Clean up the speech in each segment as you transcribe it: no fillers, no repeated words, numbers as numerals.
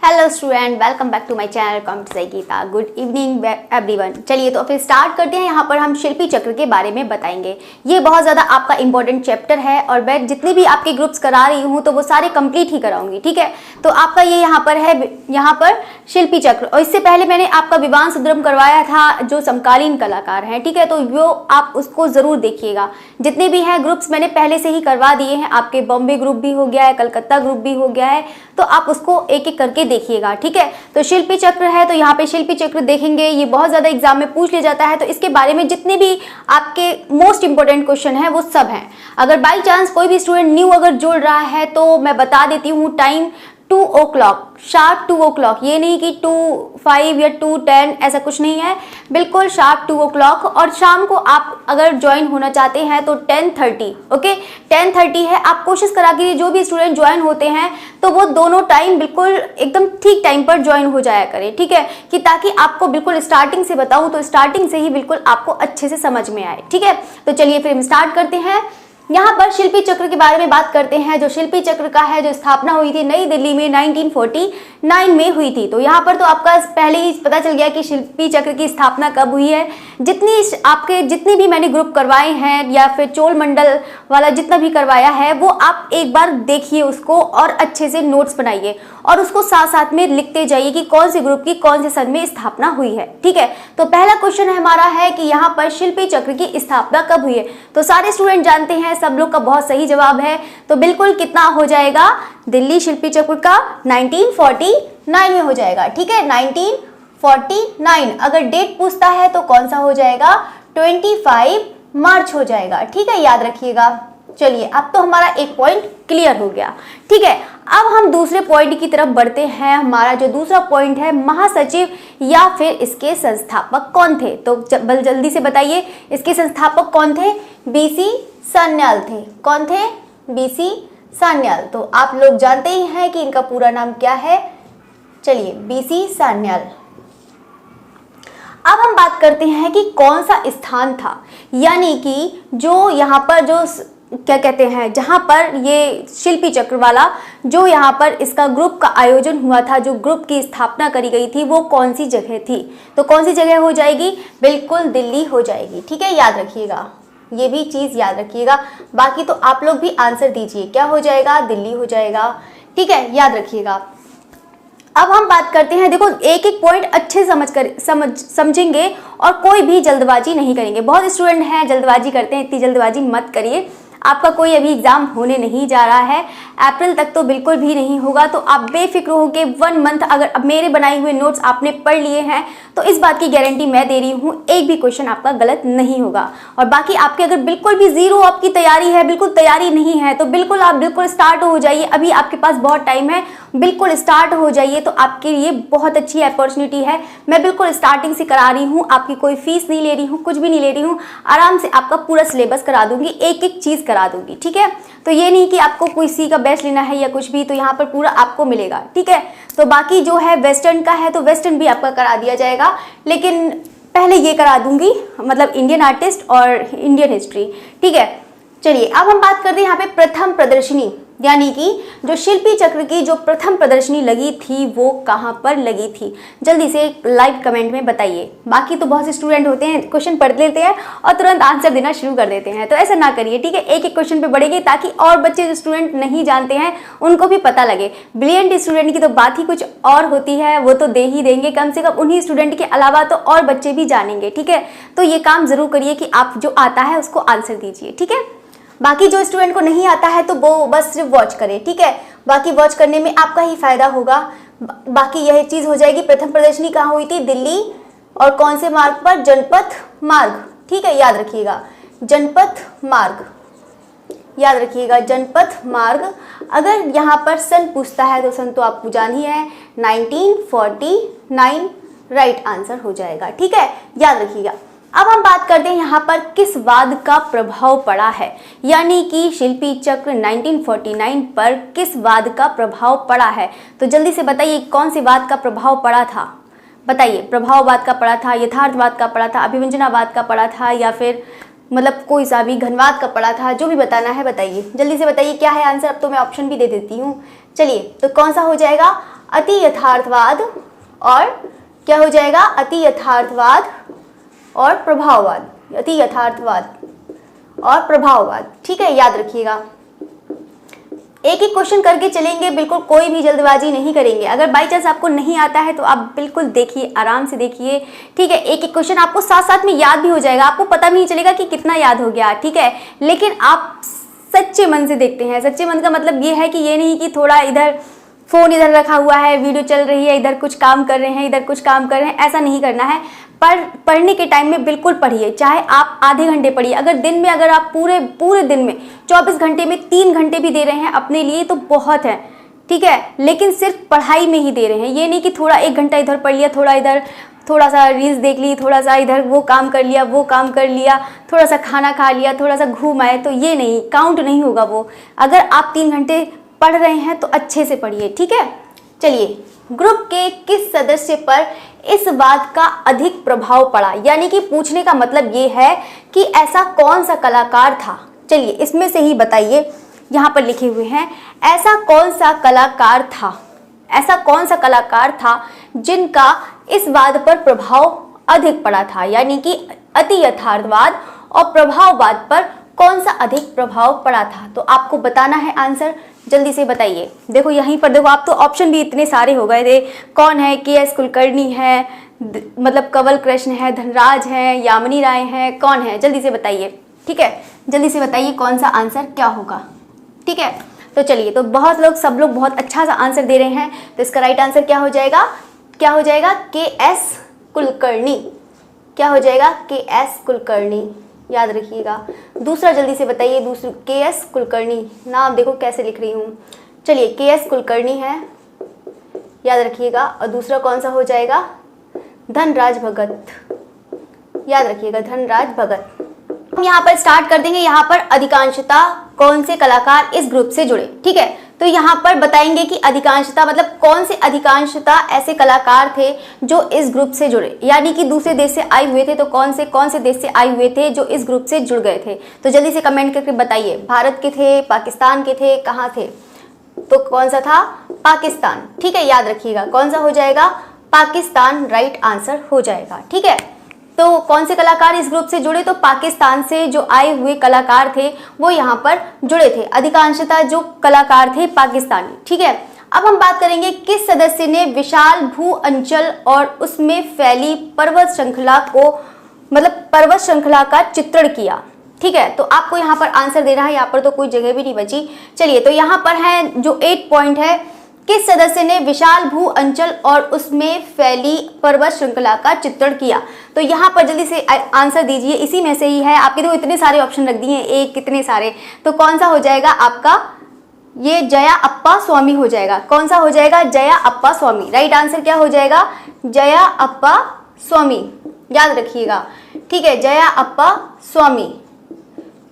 Hello student, welcome back to my channel computer Geeta. Good evening everyone. चलिए तो फिर start करते हैं। यहाँ पर हम शिल्पी चक्र के बारे में बताएंगे। ये बहुत ज़्यादा आपका इंपॉर्टेंट चैप्टर है और मैं जितने भी आपके ग्रुप्स करा रही हूँ तो वो सारे कंप्लीट ही कराऊंगी, ठीक है। तो आपका ये यहाँ पर है, यहाँ पर शिल्पी चक्र। और इससे पहले मैंने आपका विवान सुंदरम करवाया था जो समकालीन कलाकार हैं, ठीक है। तो वो आप उसको ज़रूर देखिएगा। जितने भी हैं ग्रुप्स मैंने पहले से ही करवा दिए हैं। आपके बॉम्बे ग्रुप भी हो गया है, कलकत्ता ग्रुप भी हो गया है, तो आप उसको एक एक करके देखिएगा, ठीक है। तो शिल्पी चक्र है, तो यहाँ पे शिल्पी चक्र देखेंगे। ये बहुत ज़्यादा एग्जाम में पूछ लिया जाता है, तो इसके बारे में जितने भी आपके मोस्ट इंपॉर्टेंट क्वेश्चन हैं वो सब हैं। अगर बाई चांस कोई भी स्टूडेंट न्यू अगर जुड़ रहा है तो मैं बता देती हूँ टाइम 2 o'clock, शार्प 2 o'clock। ये नहीं कि 2:05 या 2:10, ऐसा कुछ नहीं है, बिल्कुल शार्प 2 o'clock। और शाम को आप अगर ज्वाइन होना चाहते हैं तो 10:30, ओके 10:30 है। आप कोशिश करा कीजिए जो भी स्टूडेंट ज्वाइन होते हैं तो वो दोनों टाइम बिल्कुल एकदम ठीक टाइम पर ज्वाइन हो जाया करें, ठीक है, कि ताकि आपको बिल्कुल स्टार्टिंग से बताऊं तो स्टार्टिंग से ही बिल्कुल आपको अच्छे से समझ में आए, ठीक है। तो चलिए फिर हम स्टार्ट करते हैं। यहाँ पर शिल्पी चक्र के बारे में बात करते हैं। जो शिल्पी चक्र का है, जो स्थापना हुई थी नई दिल्ली में 1949 में हुई थी। तो यहाँ पर तो आपका पहले ही पता चल गया कि शिल्पी चक्र की स्थापना कब हुई है। जितने भी मैंने ग्रुप करवाए हैं या फिर चोल मंडल वाला जितना भी करवाया है वो आप एक बार देखिए उसको और अच्छे से नोट्स बनाइए और उसको साथ साथ में लिखते जाइए कि कौन से ग्रुप की कौन से सन में स्थापना हुई है, ठीक है। तो पहला क्वेश्चन हमारा है कि यहाँ पर शिल्पी चक्र की स्थापना कब हुई है। तो सारे स्टूडेंट जानते हैं, सब लोग का बहुत सही जवाब है। तो बिल्कुल कितना हो जाएगा, दिल्ली शिल्पी चक्र का 1949 में हो जाएगा, ठीक है। 1949 अगर डेट पूछता है तो कौन सा हो जाएगा, 25 मार्च हो जाएगा, ठीक है, याद रखिएगा। चलिए अब तो हमारा एक पॉइंट क्लियर हो गया, ठीक है। अब हम दूसरे पॉइंट की तरफ बढ़ते हैं। हमारा जो दूसरा पॉइंट है, महासचिव या फिर इसके संस्थापक कौन थे। तो जल्दी से बताइए, इसके संस्थापक कौन थे, बीसी सान्याल थे। कौन थे, बीसी सान्याल। तो आप लोग जानते ही हैं कि इनका पूरा नाम क्या है। चलिए, बीसी सान्याल। अब हम बात करते हैं कि कौन सा स्थान था, यानी कि जो यहाँ पर जो क्या कहते हैं, जहाँ पर ये शिल्पी चक्र वाला जो यहाँ पर इसका ग्रुप का आयोजन हुआ था, जो ग्रुप की स्थापना करी गई थी, वो कौन सी जगह थी। तो कौन सी जगह हो जाएगी, बिल्कुल दिल्ली हो जाएगी, ठीक है, याद रखिएगा, ये भी चीज़ याद रखिएगा। बाकी तो आप लोग भी आंसर दीजिए, क्या हो जाएगा, दिल्ली हो जाएगा, ठीक है, याद रखिएगा। अब हम बात करते हैं, देखो एक एक पॉइंट अच्छे समझेंगे और कोई भी जल्दबाजी नहीं करेंगे। बहुत स्टूडेंट हैं जल्दबाजी करते हैं, इतनी जल्दबाजी मत करिए। आपका कोई अभी एग्जाम होने नहीं जा रहा है, अप्रैल तक तो बिल्कुल भी नहीं होगा। तो आप बेफिक्र हो के 1 मंथ अगर अब मेरे बनाए हुए नोट्स आपने पढ़ लिए हैं तो इस बात की गारंटी मैं दे रही हूँ, एक भी क्वेश्चन आपका गलत नहीं होगा। और बाकी आपके अगर बिल्कुल भी जीरो आपकी तैयारी है, बिल्कुल तैयारी नहीं है, तो बिल्कुल आप बिल्कुल स्टार्ट हो जाइए। अभी आपके पास बहुत टाइम है, बिल्कुल स्टार्ट हो जाइए। तो आपके लिए बहुत अच्छी अपॉर्चुनिटी है। मैं बिल्कुल स्टार्टिंग से करा रही हूँ, आपकी कोई फीस नहीं ले रही हूँ, कुछ भी नहीं ले रही हूँ। आराम से आपका पूरा सिलेबस करा दूंगी, एक एक चीज़ करा दूंगी, ठीक है। तो ये नहीं कि आपको कोई सी का बेस्ट लेना है या कुछ भी, तो यहाँ पर पूरा आपको मिलेगा, ठीक है। तो बाकी जो है वेस्टर्न का है तो वेस्टर्न भी आपका करा दिया जाएगा, लेकिन पहले ये करा दूंगी, मतलब इंडियन आर्टिस्ट और इंडियन हिस्ट्री, ठीक है। चलिए अब हम बात करते हैं यहाँ पे प्रथम प्रदर्शनी, यानी कि जो शिल्पी चक्र की जो प्रथम प्रदर्शनी लगी थी वो कहाँ पर लगी थी। जल्दी से लाइव कमेंट में बताइए। बाकी तो बहुत से स्टूडेंट होते हैं क्वेश्चन पढ़ लेते हैं और तुरंत आंसर देना शुरू कर देते हैं, तो ऐसा ना करिए, ठीक है। एक एक क्वेश्चन पे बढ़ेंगे ताकि और बच्चे जो स्टूडेंट नहीं जानते हैं उनको भी पता लगे। ब्रिलियंट स्टूडेंट की तो बात ही कुछ और होती है, वो तो दे ही देंगे, कम से कम उन्हीं स्टूडेंट के अलावा तो और बच्चे भी जानेंगे, ठीक है। तो ये काम जरूर करिए कि आप जो आता है उसको आंसर दीजिए, ठीक है। बाकी जो स्टूडेंट को नहीं आता है तो वो बस सिर्फ वॉच करे, ठीक है। बाकी वॉच करने में आपका ही फायदा होगा। बाकी यह चीज़ हो जाएगी। प्रथम प्रदर्शनी कहाँ हुई थी, दिल्ली, और कौन से मार्ग पर, जनपथ मार्ग, ठीक है, याद रखिएगा, जनपथ मार्ग, याद रखिएगा, जनपथ मार्ग। अगर यहाँ पर सन पूछता है तो सन तो आपको जान ही है, 1949 राइट आंसर हो जाएगा, ठीक है, याद रखिएगा। अब हम बात करते हैं यहाँ पर किस वाद का प्रभाव पड़ा है, यानी कि शिल्पी चक्र 1949 पर किस वाद का प्रभाव पड़ा है। तो जल्दी से बताइए कौन से वाद का प्रभाव पड़ा था, बताइए। प्रभाववाद का पड़ा था, यथार्थवाद का पड़ा था, अभिव्यंजनावाद का पड़ा था, या फिर मतलब कोई सा भी घनवाद का पड़ा था, जो भी बताना है बताइए, जल्दी से बताइए क्या है आंसर। अब तो मैं ऑप्शन भी दे देती हूँ। चलिए तो कौन सा हो जाएगा, अति यथार्थवाद और क्या हो जाएगा, अति यथार्थवाद और प्रभाववाद, अति यथार्थवाद और प्रभाववाद। ठीक है, याद रखिएगा। एक एक क्वेश्चन करके चलेंगे, बिल्कुल कोई भी जल्दबाजी नहीं करेंगे। अगर बाई चांस आपको नहीं आता है तो आप बिल्कुल देखिए, आराम से देखिए। ठीक है, एक एक क्वेश्चन आपको साथ साथ में याद भी हो जाएगा, आपको पता भी नहीं चलेगा कि कितना याद हो गया। ठीक है, लेकिन आप सच्चे मन से देखते हैं। सच्चे मन का मतलब ये है कि ये नहीं कि थोड़ा इधर फ़ोन इधर रखा हुआ है, वीडियो चल रही है, इधर कुछ काम कर रहे हैं, इधर कुछ काम कर रहे हैं, ऐसा नहीं करना है। पढ़ने के टाइम में बिल्कुल पढ़िए, चाहे आप आधे घंटे पढ़िए। अगर दिन में, अगर आप पूरे दिन में 24 घंटे में 3 घंटे भी दे रहे हैं अपने लिए तो बहुत है। ठीक है, लेकिन सिर्फ पढ़ाई में ही दे रहे हैं, ये नहीं कि थोड़ा 1 घंटा इधर पढ़ लिया, थोड़ा इधर, थोड़ा सा रील्स देख ली, थोड़ा सा इधर वो काम कर लिया, वो काम कर लिया, थोड़ा सा खाना खा लिया, थोड़ा सा घूम आए, तो ये नहीं, काउंट नहीं होगा वो। अगर आप 3 घंटे पढ़ रहे हैं तो अच्छे से पढ़िए। ठीक है, चलिए, ग्रुप के किस सदस्य पर इस बात का अधिक प्रभाव पड़ा, यानी कि पूछने का मतलब ये है कि ऐसा कौन सा कलाकार था। चलिए, इसमें से ही बताइए, यहाँ पर लिखे हुए हैं, ऐसा कौन सा कलाकार था, ऐसा कौन सा कलाकार था जिनका इस बात पर प्रभाव अधिक पड़ा था, यानी कि अति यथार्थवाद और प्रभाववाद पर कौन सा अधिक प्रभाव पड़ा था। तो आपको बताना है आंसर, जल्दी से बताइए। देखो यहीं पर देखो, आप तो ऑप्शन भी इतने सारे हो गए थे। कौन है, के.एस. कुलकर्णी है, मतलब कंवल कृष्ण है, धनराज है, यामिनी राय है, कौन है, जल्दी से बताइए। ठीक है, जल्दी से बताइए कौन सा आंसर क्या होगा। ठीक है, तो चलिए, तो बहुत लोग, सब लोग बहुत अच्छा सा आंसर दे रहे हैं, तो इसका राइट आंसर क्या हो जाएगा, क्या हो जाएगा, के.एस. कुलकर्णी। क्या हो जाएगा, के.एस. कुलकर्णी, याद रखिएगा। दूसरा जल्दी से बताइए, दूसरा के.एस. कुलकर्णी, नाम देखो कैसे लिख रही हूँ। चलिए, के.एस. कुलकर्णी है, याद रखिएगा। और दूसरा कौन सा हो जाएगा, धनराज भगत, याद रखिएगा, धनराज भगत। हम यहाँ पर स्टार्ट कर देंगे। यहाँ पर अधिकांशता कौन से कलाकार इस ग्रुप से जुड़े। ठीक है, तो यहाँ पर बताएंगे कि अधिकांशता मतलब कौन से अधिकांशता ऐसे कलाकार थे जो इस ग्रुप से जुड़े, यानी कि दूसरे देश से आए हुए थे। तो कौन से देश से आए हुए थे जो इस ग्रुप से जुड़ गए थे, तो जल्दी से कमेंट करके बताइए। भारत के थे, पाकिस्तान के थे, कहाँ थे, तो कौन सा था, पाकिस्तान। ठीक है, याद रखिएगा, कौन सा हो जाएगा, पाकिस्तान राइट आंसर हो जाएगा। ठीक है, तो कौन से कलाकार इस ग्रुप से जुड़े, तो पाकिस्तान से जो आए हुए कलाकार थे वो यहाँ पर जुड़े थे। अधिकांशतः जो कलाकार थे पाकिस्तानी। ठीक है, अब हम बात करेंगे किस सदस्य ने विशाल भू अंचल और उसमें फैली पर्वत श्रृंखला को, मतलब पर्वत श्रृंखला का चित्रण किया। ठीक है, तो आपको यहाँ पर आंसर देना है, यहाँ पर तो कोई जगह भी नहीं बची। चलिए, तो यहाँ पर है जो 8 पॉइंट है, किस सदस्य ने विशाल भू अंचल और उसमें फैली पर्वत श्रृंखला का चित्रण किया। तो यहाँ पर जल्दी से आंसर दीजिए, इसी में से ही है। आपके तो इतने सारे ऑप्शन रख दिए, एक कितने सारे, तो कौन सा हो जाएगा आपका, ये जया अप्पा स्वामी हो जाएगा। कौन सा हो जाएगा, जया अप्पा स्वामी। राइट आंसर क्या हो जाएगा, जया अप्पा स्वामी, याद रखिएगा। ठीक है, जया अप्पा स्वामी।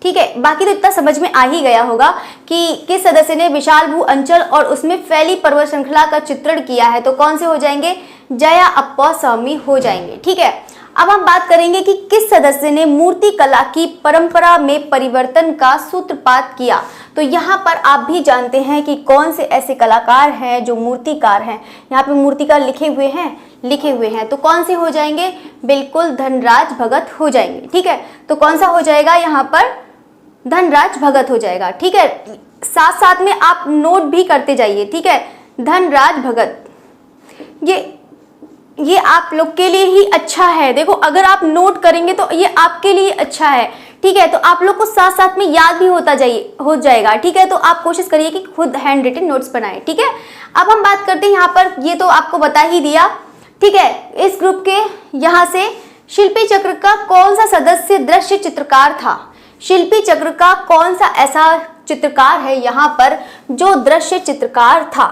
ठीक है, बाकी तो इतना समझ में आ ही गया होगा कि किस सदस्य ने विशाल भू अंचल और उसमें फैली पर्वत श्रृंखला का चित्रण किया है, तो कौन से हो जाएंगे, जया अप्पा स्वामी हो जाएंगे। ठीक है, अब हम बात करेंगे कि किस सदस्य ने मूर्ति कला की परंपरा में परिवर्तन का सूत्रपात किया। तो यहाँ पर आप भी जानते हैं कि कौन से ऐसे कलाकार हैं जो मूर्तिकार हैं। यहाँ पे मूर्तिकार लिखे हुए हैं, तो कौन से हो जाएंगे, बिल्कुल धनराज भगत हो जाएंगे। ठीक है, तो कौन सा हो जाएगा, यहाँ पर धनराज भगत हो जाएगा। ठीक है, साथ साथ में आप नोट भी करते जाइए। ठीक है, धनराज भगत, ये आप लोग के लिए ही अच्छा है। देखो, अगर आप नोट करेंगे तो ये आपके लिए अच्छा है। ठीक है, तो आप लोग को साथ साथ में याद भी हो जाएगा। ठीक है, तो आप कोशिश करिए कि खुद हैंड रिटन नोट्स बनाएं। ठीक है, अब हम बात करते हैं यहाँ पर, ये तो आपको बता ही दिया। ठीक है, इस ग्रुप के यहाँ से शिल्पी चक्र का कौन सा सदस्य दृश्य चित्रकार था। शिल्पी चक्र का कौन सा ऐसा चित्रकार है यहाँ पर जो दृश्य चित्रकार था,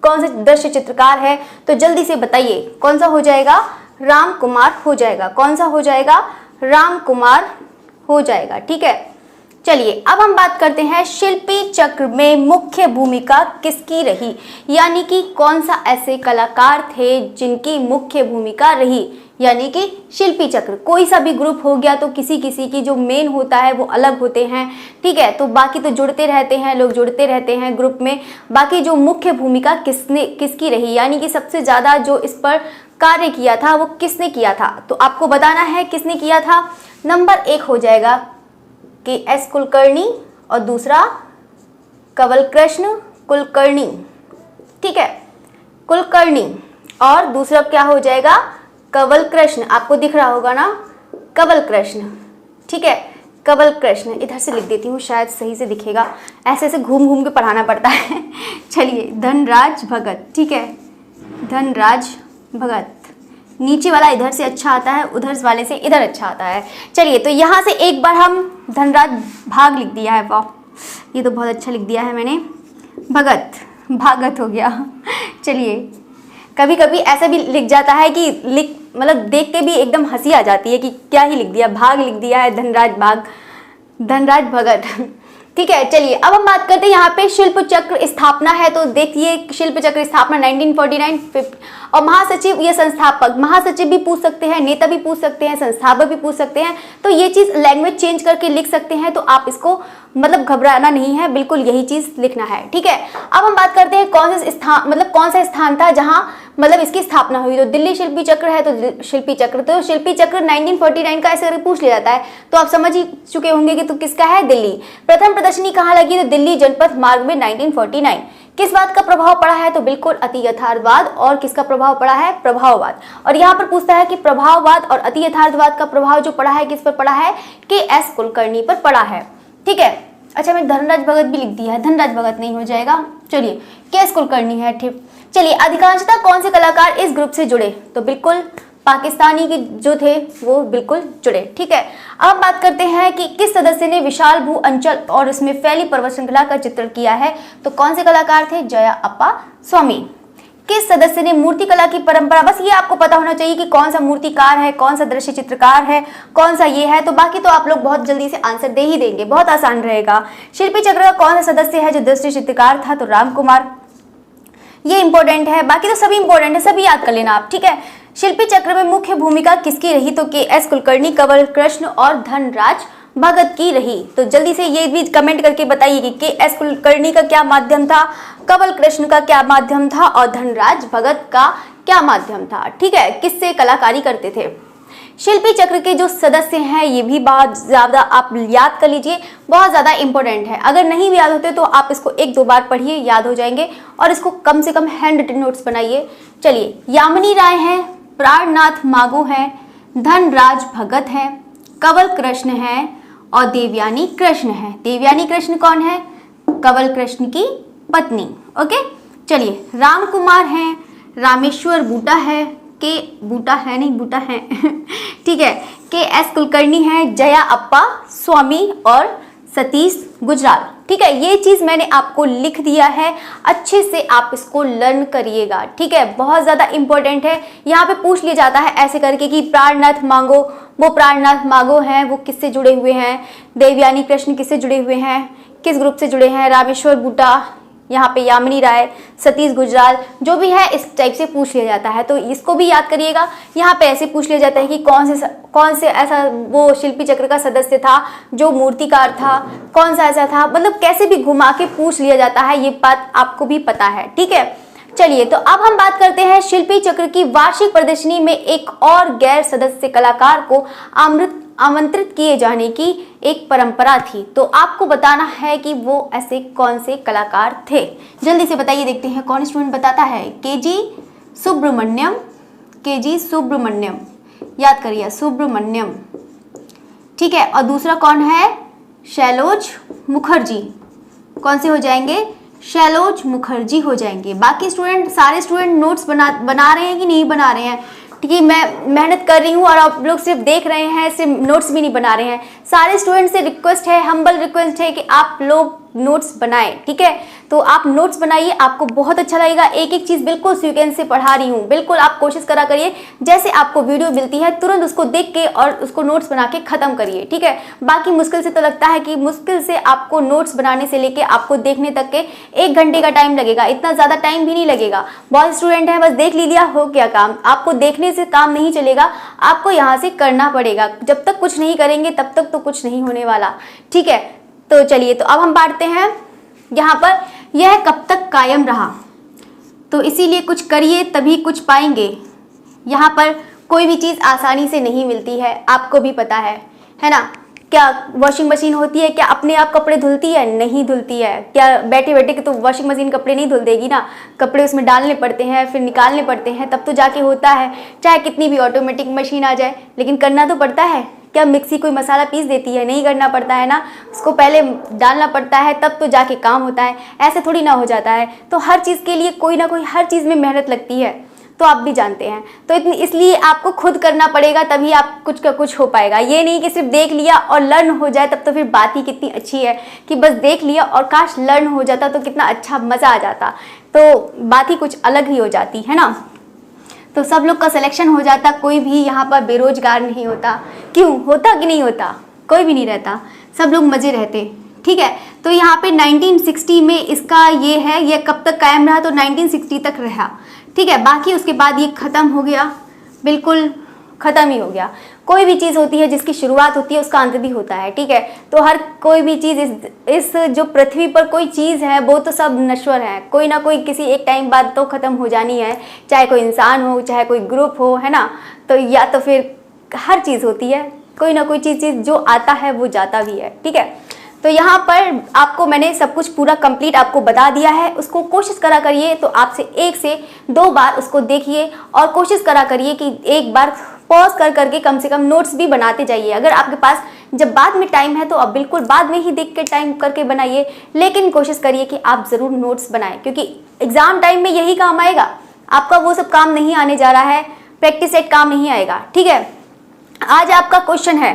कौन सा दृश्य चित्रकार है, तो जल्दी से बताइए। कौन सा हो जाएगा, राम कुमार हो जाएगा। कौन सा हो जाएगा, राम कुमार हो जाएगा। ठीक है, चलिए अब हम बात करते हैं शिल्पी चक्र में मुख्य भूमिका किसकी रही, यानी कि कौन सा ऐसे कलाकार थे जिनकी मुख्य भूमिका रही। यानी कि शिल्पी चक्र। कोई सा भी ग्रुप हो गया तो किसी किसी की जो मेन होता है वो अलग होते हैं, ठीक है। तो बाकी तो जुड़ते रहते हैं, लोग जुड़ते रहते हैं ग्रुप में। बाकी जो मुख्य भूमिका किसकी रही, यानी कि सबसे ज़्यादा जो इस पर कार्य किया था वो किसने किया था, तो आपको बताना है किसने किया था। नंबर 1 हो जाएगा के.एस. कुलकर्णी और दूसरा कंवल कृष्ण कुलकर्णी, ठीक है, कुलकर्णी। और दूसरा क्या हो जाएगा, कंवल कृष्ण। आपको दिख रहा होगा ना, कंवल कृष्ण, ठीक है, कंवल कृष्ण। इधर से लिख देती हूँ, शायद सही से दिखेगा, ऐसे ऐसे घूम घूम के पढ़ाना पड़ता है। चलिए, धनराज भगत, ठीक है, धनराज भगत। नीचे वाला इधर से अच्छा आता है, उधर वाले से इधर अच्छा आता है। चलिए, तो यहाँ से एक बार हम धनराज भाग लिख दिया है, वाह, ये तो बहुत अच्छा लिख दिया है मैंने। भगत, भागत हो गया। चलिए, कभी कभी ऐसा भी लिख जाता है कि मतलब देख के भी एकदम हंसी आ जाती है कि क्या ही लिख दिया, भाग लिख दिया है, धनराज भाग, धनराज भगत, ठीक है। चलिए, अब हम बात करते हैं यहाँ पे शिल्प चक्र स्थापना है, तो देखिए शिल्प चक्र स्थापना 1949 और महासचिव या संस्थापक, महासचिव भी पूछ सकते हैं, नेता भी पूछ सकते हैं, संस्थापक भी पूछ सकते हैं। तो ये चीज़ लैंग्वेज चेंज करके लिख सकते हैं, तो आप इसको मतलब घबराना नहीं है, बिल्कुल यही चीज़ लिखना है, ठीक है। अब हम बात करते हैं कौन सा स्थान, मतलब कौन सा स्थान था जहाँ मतलब इसकी स्थापना हुई। तो दिल्ली शिल्पी चक्र है, तो शिल्पी चक्र, तो शिल्पी चक्र 1949 का ऐसे करके पूछ लिया जाता है, तो आप समझ ही चुके होंगे कि तो किसका है, दिल्ली। प्रथम प्रदर्शनी कहाँ लगी, तो दिल्ली जनपथ मार्ग में 1949। किस बात का प्रभाव पड़ा है, तो बिल्कुल अति यथार्थवाद। और किसका प्रभाव पड़ा है, प्रभाववाद। और यहाँ पर पूछता है कि प्रभाववाद और अति यथार्थवाद का प्रभाव जो पड़ा है किस पर पड़ा है, के.एस. कुलकर्णी पर पड़ा है, ठीक है। अच्छा, मैं धनराज भगत भी लिख दिया है, धनराज भगत नहीं हो जाएगा। चलिए, के.एस. कुलकर्णी है, ठीक। चलिए, अधिकांशतः कौन से कलाकार इस ग्रुप से जुड़े, तो बिल्कुल पाकिस्तानी के जो थे वो बिल्कुल जुड़े, ठीक है। अब बात करते हैं कि किस सदस्य ने विशाल भू अंचल और उसमें फैली पर्वत श्रृंखला का चित्रण किया है, तो कौन से कलाकार थे, जया अप्पा स्वामी। किस सदस्य ने मूर्ति कला की परंपरा, बस ये आपको पता होना चाहिए कि कौन सा मूर्तिकार है, कौन सा दृश्य चित्रकार है, कौन सा ये है, तो बाकी तो आप लोग बहुत जल्दी से आंसर दे ही देंगे, बहुत आसान रहेगा। शिल्पी चक्र का कौन सा सदस्य है जो दृश्य चित्रकार था, तो राम कुमार, ये इंपॉर्टेंट है। बाकी तो सभी इंपॉर्टेंट है, सभी याद कर लेना आप, ठीक है। शिल्पी चक्र में मुख्य भूमिका किसकी रही, तो के.एस. कुलकर्णी, कंवल कृष्ण और धनराज भगत की रही। तो जल्दी से ये भी कमेंट करके बताइए कि के.एस. कुलकर्णी का क्या माध्यम था, कंवल कृष्ण का क्या माध्यम था और धनराज भगत का क्या माध्यम था, ठीक है, किससे कलाकारी करते थे। शिल्पी चक्र के जो सदस्य हैं ये भी बहुत ज़्यादा आप याद कर लीजिए, बहुत ज़्यादा इंपॉर्टेंट है। अगर नहीं भी याद होते तो आप इसको 1-2 बार पढ़िए, याद हो जाएंगे, और इसको कम से कम हैंड रिटन नोट्स बनाइए। चलिए, यामिनी राय हैं, प्राणनाथ मागो हैं, धनराज भगत हैं, कंवल कृष्ण हैं और देवयानी कृष्ण हैं। देवयानी कृष्ण कौन है, कंवल कृष्ण की पत्नी, ओके। चलिए, राम कुमार हैं, रामेश्वर बूटा है, के बूटा है नहीं बूटा है ठीक है, के.एस. कुलकर्णी है, जया अप्पा स्वामी और सतीश गुजराल, ठीक है। ये चीज़ मैंने आपको लिख दिया है, अच्छे से आप इसको लर्न करिएगा, ठीक है, बहुत ज़्यादा इंपॉर्टेंट है। यहाँ पे पूछ लिया जाता है ऐसे करके कि प्राणनाथ मांगो, वो प्राणनाथ मांगो हैं, वो किससे जुड़े हुए हैं, देवयानी कृष्ण किससे जुड़े हुए हैं, किस ग्रुप से जुड़े हैं, रामेश्वर बूटा, यहाँ पे यामिनी राय, सतीश गुजराल, जो भी है इस टाइप से पूछ लिया जाता है, तो इसको भी याद करिएगा। यहाँ पे ऐसे पूछ लिया जाता है कि कौन से ऐसा वो शिल्पी चक्र का सदस्य था जो मूर्तिकार था, कौन सा ऐसा था, मतलब कैसे भी घुमा के पूछ लिया जाता है, ये बात आपको भी पता है, ठीक है। चलिए, तो अब हम बात करते हैं शिल्पी चक्र की वार्षिक प्रदर्शनी में एक और गैर सदस्य कलाकार को आमंत्रित किए जाने की एक परंपरा थी, तो आपको बताना है कि वो ऐसे कौन से कलाकार थे। जल्दी से बताइए, देखते हैं कौन स्टूडेंट बताता है। के.जी. सुब्रमण्यम, के.जी. सुब्रमण्यम, याद करिए, सुब्रमण्यम, ठीक है। और दूसरा कौन है, शैलोज मुखर्जी, कौन से हो जाएंगे, शैलोज मुखर्जी हो जाएंगे। बाकी स्टूडेंट, सारे स्टूडेंट नोट्स बना रहे हैं कि नहीं बना रहे हैं, ठीक है। मैं मेहनत कर रही हूँ और आप लोग सिर्फ देख रहे हैं, सिर्फ नोट्स भी नहीं बना रहे हैं। सारे स्टूडेंट से रिक्वेस्ट है, हम्बल रिक्वेस्ट है कि आप लोग नोट्स बनाएं, ठीक है। तो तो आप नोट्स बनाइए, आपको बहुत अच्छा लगेगा। एक एक चीज़ बिल्कुल सीक्वेंस से पढ़ा रही हूँ, बिल्कुल आप कोशिश करा करिए जैसे आपको वीडियो मिलती है तुरंत उसको देख के और उसको नोट्स बना के ख़त्म करिए, ठीक है। बाकी मुश्किल से तो लगता है कि मुश्किल से आपको नोट्स बनाने से लेके आपको देखने तक के 1 घंटे का टाइम लगेगा, इतना ज़्यादा टाइम भी नहीं लगेगा। बहुत स्टूडेंट हैं बस देख लिया हो क्या काम, आपको देखने से काम नहीं चलेगा, आपको यहाँ से करना पड़ेगा। जब तक कुछ नहीं करेंगे तब तक तो कुछ नहीं होने वाला, ठीक है। तो चलिए, तो अब हम बांटते हैं यहाँ पर, यह कब तक कायम रहा, तो इसीलिए कुछ करिए तभी कुछ पाएंगे। यहाँ पर कोई भी चीज़ आसानी से नहीं मिलती है, आपको भी पता है ना। क्या वॉशिंग मशीन होती है, क्या अपने आप कपड़े धुलती है? नहीं धुलती है। क्या बैठे बैठे के तो वॉशिंग मशीन कपड़े नहीं धुल देगी ना, कपड़े उसमें डालने पड़ते हैं, फिर निकालने पड़ते हैं, तब तो जाके होता है। चाहे कितनी भी ऑटोमेटिक मशीन आ जाए, लेकिन करना तो पड़ता है। क्या मिक्सी कोई मसाला पीस देती है? नहीं करना पड़ता है ना, उसको पहले डालना पड़ता है, तब तो जाके काम होता है। ऐसे थोड़ी ना हो जाता है। तो हर चीज़ के लिए कोई ना कोई, हर चीज़ में मेहनत लगती है, तो आप भी जानते हैं। तो इसलिए आपको खुद करना पड़ेगा, तभी आप कुछ का कुछ हो पाएगा। ये नहीं कि सिर्फ देख लिया और लर्न हो जाए, तब तो फिर बात ही कितनी अच्छी है कि बस देख लिया और काश लर्न हो जाता तो कितना अच्छा मज़ा आ जाता, तो बात ही कुछ अलग ही हो जाती है ना। तो सब लोग का सिलेक्शन हो जाता, कोई भी यहाँ पर बेरोजगार नहीं होता। क्यों होता कि नहीं होता? कोई भी नहीं रहता, सब लोग मज़े रहते, ठीक है। तो यहाँ पे 1960 में इसका ये है, ये कब तक कायम रहा, तो 1960 तक रहा, ठीक है। बाकी उसके बाद ये ख़त्म हो गया, बिल्कुल ख़त्म ही हो गया। कोई भी चीज़ होती है जिसकी शुरुआत होती है उसका अंत भी होता है, ठीक है। तो हर कोई भी चीज़ इस जो पृथ्वी पर कोई चीज़ है वो तो सब नश्वर है, कोई ना कोई किसी एक टाइम बाद तो ख़त्म हो जानी है, चाहे कोई इंसान हो, चाहे कोई ग्रुप हो, है ना। तो या तो फिर हर चीज़ होती है, कोई ना कोई चीज़ जो आता है वो जाता भी है, ठीक है। तो यहाँ पर आपको मैंने सब कुछ पूरा कंप्लीट आपको बता दिया है। उसको कोशिश करा करिए, तो आपसे 1 से 2 बार उसको देखिए और कोशिश करा करिए कि एक बार पॉज कर करके कम से कम नोट्स भी बनाते जाइए। अगर आपके पास जब बाद में टाइम है तो आप बिल्कुल बाद में ही देख के टाइम करके बनाइए, लेकिन कोशिश करिए कि आप ज़रूर नोट्स बनाएं, क्योंकि एग्ज़ाम टाइम में यही काम आएगा। आपका वो सब काम नहीं आने जा रहा है, प्रैक्टिस सेट काम नहीं आएगा, ठीक है। आज आपका क्वेश्चन है,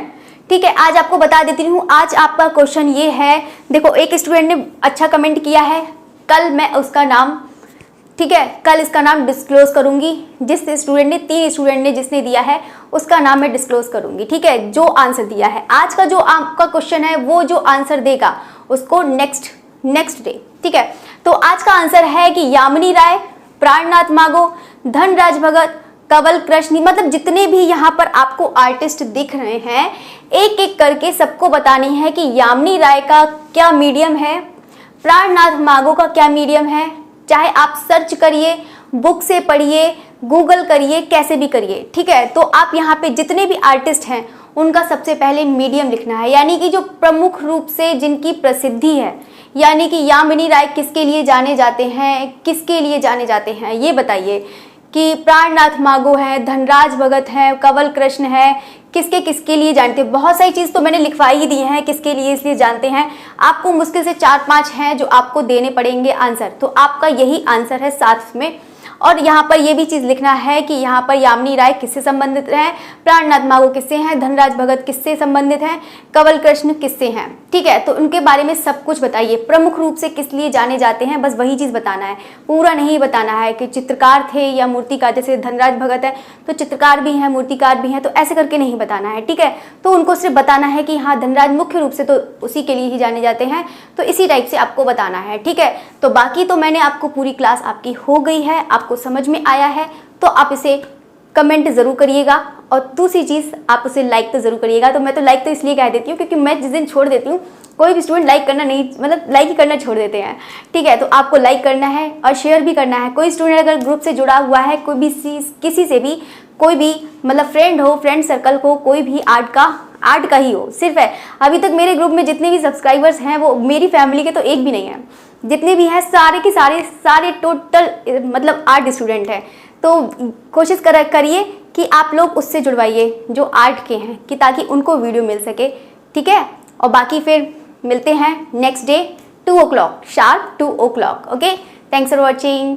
ठीक है, आज आपको बता देती हूँ। आज आपका क्वेश्चन ये है, देखो एक स्टूडेंट ने अच्छा कमेंट किया है, कल मैं उसका नाम, ठीक है, कल इसका नाम डिस्क्लोज करूंगी। जिस स्टूडेंट ने 3 स्टूडेंट ने जिसने दिया है उसका नाम मैं डिस्क्लोज करूंगी, ठीक है, जो आंसर दिया है। आज का जो आपका क्वेश्चन है वो जो आंसर देगा उसको नेक्स्ट डे, ठीक है। तो आज का आंसर है कि यामिनी राय, प्राणनाथ मागो, धनराज भगत, कंवल कृष्ण, मतलब जितने भी यहाँ पर आपको आर्टिस्ट दिख रहे हैं, एक एक करके सबको बतानी है कि यामिनी राय का क्या मीडियम है, प्राणनाथ मागो का क्या मीडियम है। चाहे आप सर्च करिए, बुक से पढ़िए, गूगल करिए, कैसे भी करिए, ठीक है। तो आप यहाँ पे जितने भी आर्टिस्ट हैं उनका सबसे पहले मीडियम लिखना है, यानी कि जो प्रमुख रूप से जिनकी प्रसिद्धि है, यानी कि यामिनी राय किसके लिए जाने जाते हैं, किसके लिए जाने जाते हैं, ये बताइए। कि प्राणनाथ मागो है, धनराज भगत है, कंवल कृष्ण है, किसके किसके लिए जानते हैं। बहुत सारी चीज़ तो मैंने लिखवाई ही दी हैं किसके लिए इसलिए जानते हैं। आपको मुश्किल से 4-5 हैं जो आपको देने पड़ेंगे आंसर, तो आपका यही आंसर है साथ में। और यहाँ पर ये भी चीज़ लिखना है कि यहाँ पर यामिनी राय किससे संबंधित हैं, प्राणनाथ मागो किससे हैं, धनराज भगत किससे संबंधित हैं, कंवल कृष्ण किससे हैं, ठीक है। तो उनके बारे में सब कुछ बताइए, प्रमुख रूप से किस लिए जाने जाते हैं, बस वही चीज़ बताना है, पूरा नहीं बताना है कि चित्रकार थे या मूर्तिकार। जैसे धनराज भगत है तो चित्रकार भी हैं, मूर्तिकार भी हैं, तो ऐसे करके नहीं बताना है, ठीक है। तो उनको सिर्फ बताना है कि हाँ धनराज मुख्य रूप से तो उसी के लिए ही जाने जाते हैं, तो इसी टाइप से आपको बताना है, ठीक है। तो बाकी तो मैंने आपको पूरी क्लास आपकी हो गई है, आपको समझ में आया है तो आप इसे कमेंट ज़रूर करिएगा, और दूसरी चीज़ आप उसे लाइक तो ज़रूर करिएगा। तो मैं तो लाइक तो इसलिए कह देती हूँ क्योंकि मैं जिस दिन छोड़ देती हूँ कोई भी स्टूडेंट लाइक करना नहीं, मतलब लाइक ही करना छोड़ देते हैं, ठीक है। तो आपको लाइक करना है और शेयर भी करना है। कोई स्टूडेंट अगर ग्रुप से जुड़ा हुआ है, कोई भी किसी से भी, कोई भी मतलब फ्रेंड हो, फ्रेंड सर्कल को, कोई भी आर्ट का ही हो सिर्फ है। अभी तक मेरे ग्रुप में जितने भी सब्सक्राइबर्स हैं वो मेरी फैमिली के तो एक भी नहीं है, जितने भी हैं सारे के सारे टोटल मतलब आर्ट स्टूडेंट हैं। तो कोशिश करिए कि आप लोग उससे जुड़वाइए जो आर्ट के हैं, कि ताकि उनको वीडियो मिल सके, ठीक है। और बाकी फिर मिलते हैं next day 2 o'clock sharp 2 o'clock। Okay, thanks for watching.